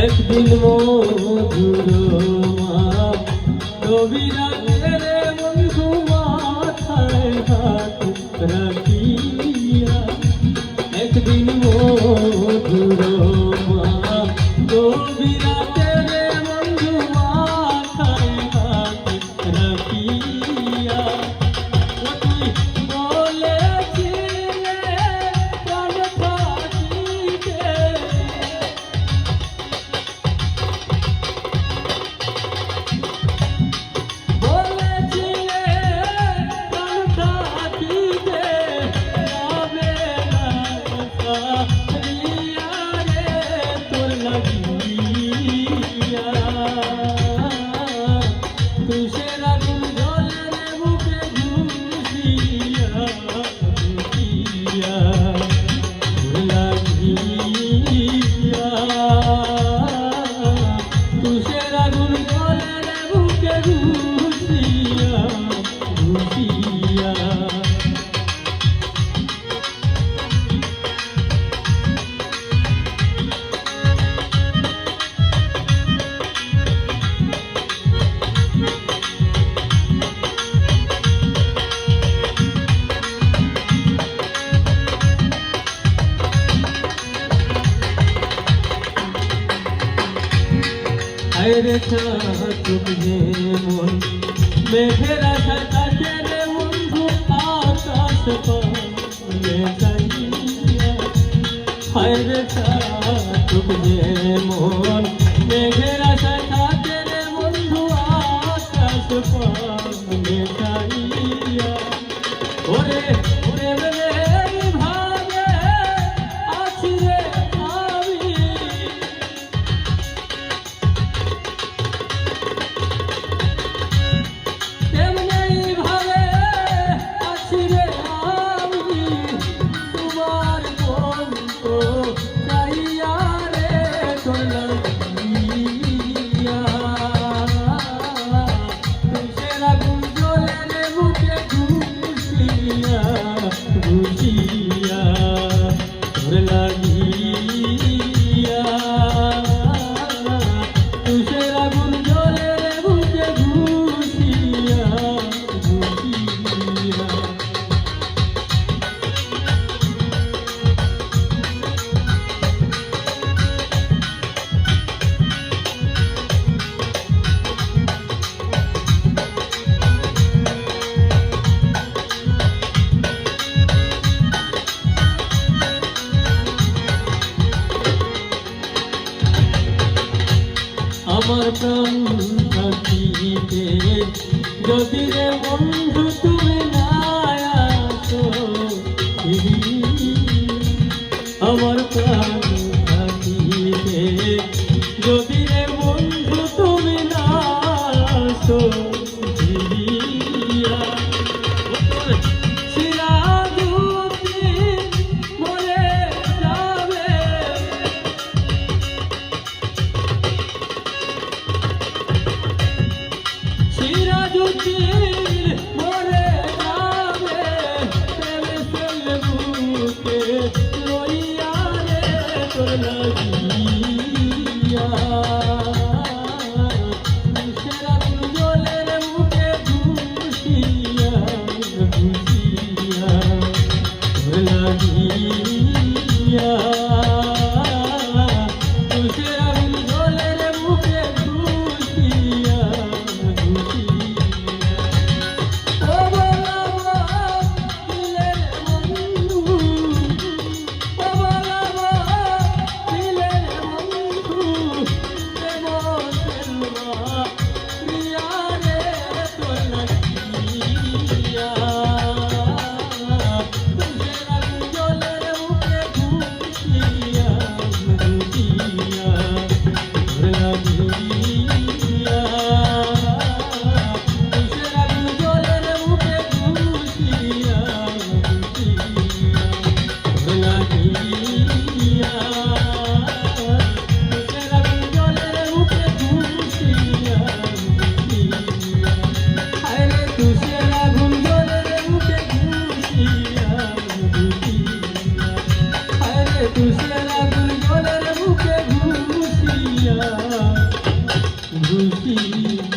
একদিন মধুর কবিরা রে বন্ধু মাথায় হাত রাখিয়া একদিন মধুর কবিরা রে বন্ধু মাথায় হাত রাখিয়া রে চাতুক যে মন মেঘের আশায় থাকে রে বন্ধু আকাশ পানে চাহিয়া হায় রে চাতুক যে মন মেঘের আশায় থাকে রে বন্ধু আকাশ পানে চাহিয়া ওরে ওরে রে ভাবে আছি রে আমি আমার প্রাণ থাকিতে যদি রে বন্ধু তুমি না আসো আমার প্রাণ থাকিতে যদি রে বন্ধু তুমি না আসো লাগিয়া তুষের আগুন গলের বুকে ঘুষিয়া ঘুষিয়া